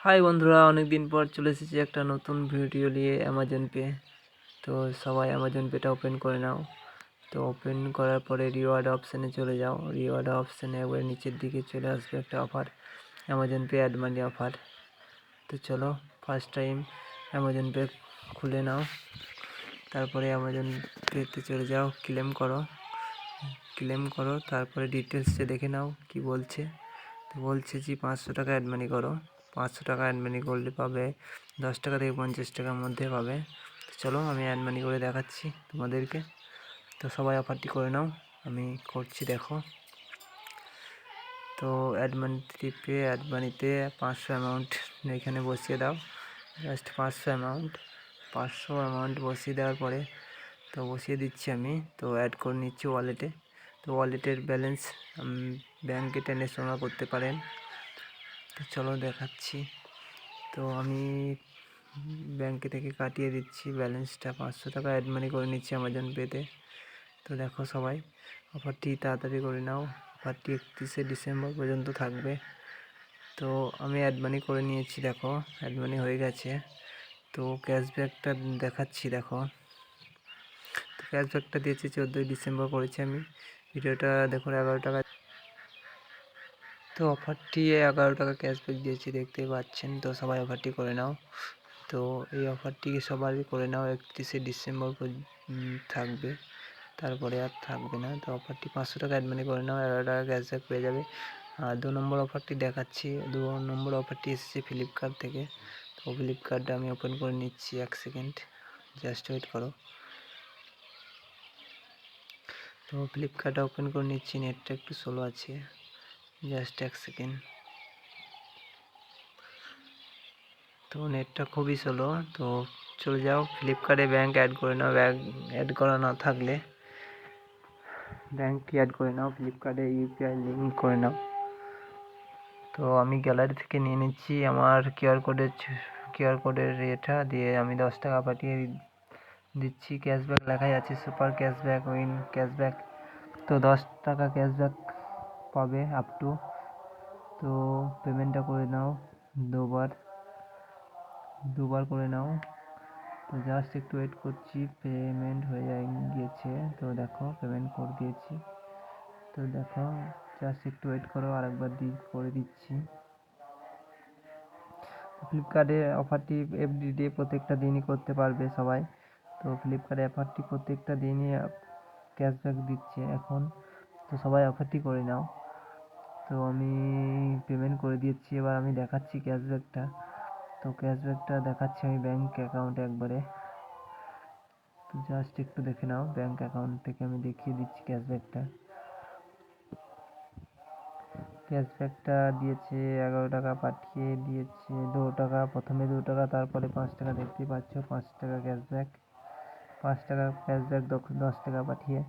High বন্ধুরা, অনেক দিন পর চলে এসেছি একটা নতুন ভিডিও নিয়ে অ্যামাজন পে। তো সবাই অ্যামাজন পেটা ওপেন করে নাও। তো ওপেন করার পরে রিওয়ার্ড অপশানে চলে যাও। রিওয়ার্ড অপশানে একবার নিচের দিকে চলে আসবে একটা offer, Amazon pay add money offer. তো চলো ফার্স্ট টাইম অ্যামাজন পে খুলে নাও, তারপরে অ্যামাজন পেতে চলে যাও, ক্লেম করো। তারপরে ডিটেলসে দেখে নাও কি বলছে। তো বলছে যে 500 টাকা অ্যাড মানি করো। 500 টাকা অ্যাড মানি করলে পাবে 10 টাকা থেকে 50 টাকার মধ্যে পাবে। তো চলো আমি অ্যাড মানি করে দেখাচ্ছি তোমাদেরকে। তো সবাই অফারটি করে নাও, আমি করছি দেখো। তো অ্যাড মানি টিপে অ্যাড মানিতে 500 অ্যামাউন্ট এখানে বসিয়ে দাও। জাস্ট 500 অ্যামাউন্ট বসিয়ে দেওয়ার পরে তো বসিয়ে দিচ্ছি আমি। তো অ্যাড করে নিচ্ছি ওয়ালেটে। তো ওয়ালেটের ব্যালেন্স ব্যাঙ্কে ট্রান্সফার করতে পারেন। তো চলো দেখাচ্ছি। তো আমি ব্যাঙ্কে থেকে কাটিয়ে দিচ্ছি ব্যালেন্সটা, 500 টাকা অ্যাড মানি করে নিচ্ছি অ্যামাজন পেতে। তো দেখো সবাই অফারটি তাড়াতাড়ি করে নাও, অফারটি 31শে ডিসেম্বর পর্যন্ত থাকবে। তো আমি অ্যাড মানি করে নিয়েছি, দেখো অ্যাড মানি হয়ে গেছে। তো ক্যাশব্যাকটা দেখাচ্ছি দেখো। তো ক্যাশব্যাকটা দিয়েছি 14ই ডিসেম্বর করেছি আমি। ভিডিওটা দেখুন 11 টাকা। তো অফারটি 11 টাকা ক্যাশব্যাক দিয়েছি, দেখতেই পাচ্ছেন। তো সবাই অফারটি করে নাও। তো এই অফারটি সবারই করে নাও, 31শে ডিসেম্বর থাকবে, তারপরে আর থাকবে না। তো অফারটি 500 টাকা অ্যাড মানি করে নাও, 11 টাকা ক্যাশব্যাক পেয়ে যাবে। আর 2 নম্বর অফারটি দেখাচ্ছি। 2 নম্বর অফারটি এসেছে ফ্লিপকার্ট থেকে। তো ফ্লিপকার্টটা আমি ওপেন করে নিচ্ছি, 1 সেকেন্ড জাস্ট ওয়েট করো। তো ফ্লিপকার্টটা ওপেন করে নিচ্ছি, নেটটা একটু স্লো আছে, জাস্ট 1 সেকেন্ড। তো নেটটা খুবই স্লো। তো চলে যাও ফ্লিপকার্টে, ব্যাঙ্ক অ্যাড করে নাও। ব্যাঙ্ক অ্যাড করা না থাকলে ব্যাঙ্কটি অ্যাড করে নাও, ফ্লিপকার্টে ইউপিআই লিঙ্ক করে নাও। তো আমি গ্যালারি থেকে নিয়ে নিচ্ছি আমার কিউআর কোডের এটা দিয়ে আমি 10 টাকা পাঠিয়ে দিচ্ছি। ক্যাশব্যাক লেখাই আছে, সুপার ক্যাশব্যাক, উইন ক্যাশব্যাক। তো 10 টাকা ক্যাশব্যাক পাবে আপ টু। তো পেমেন্টটা করে নাও, দুবার করে নাও। তো জাস্ট একটু ওয়েট করছি, পেমেন্ট হয়ে গিয়েছে। তো দেখো পেমেন্ট করে দিয়েছি। তো দেখো জাস্ট একটু ওয়েট করো, আরেকবার করে দিচ্ছি। ফ্লিপকার্টে অফারটি এভরিডে প্রত্যেকটা দিনই করতে পারবে সবাই। তো ফ্লিপকার্টে অফারটি প্রত্যেকটা দিনই ক্যাশব্যাক দিচ্ছে এখন। তো সবাই অফারটি করে নাও। তো আমি পেমেন্ট করে দিয়েছি, এবার আমি দেখাচ্ছি ক্যাশব্যাকটা। তো ক্যাশব্যাকটা দেখাচ্ছি আমি ব্যাঙ্ক অ্যাকাউন্টে একবারে। তো জাস্ট একটু দেখে নাও, ব্যাঙ্ক অ্যাকাউন্ট থেকে আমি দেখিয়ে দিচ্ছি ক্যাশব্যাকটা। ক্যাশব্যাকটা দিয়েছে 11 টাকা, পাঠিয়ে দিয়েছে 2 টাকা, প্রথমে 2 টাকা, তারপরে 5 টাকা। দেখতেই পাচ্ছ 5 টাকা ক্যাশব্যাক, 5 টাকা ক্যাশব্যাক, 10 টাকা পাঠিয়ে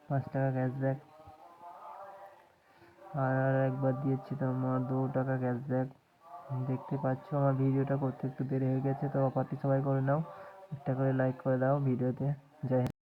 5 টাকা ক্যাশব্যাক। আর একবার দিয়েছি তোমার 2 টাকা ক্যাশব্যাক। দেখতে পাচ্ছ আমার ভিডিওটা করতে একটু দেরি হয়ে গেছে। তো অফারটি সবাই করে নাও, একটা করে লাইক করে দাও ভিডিওতে। জয় হিন্দ।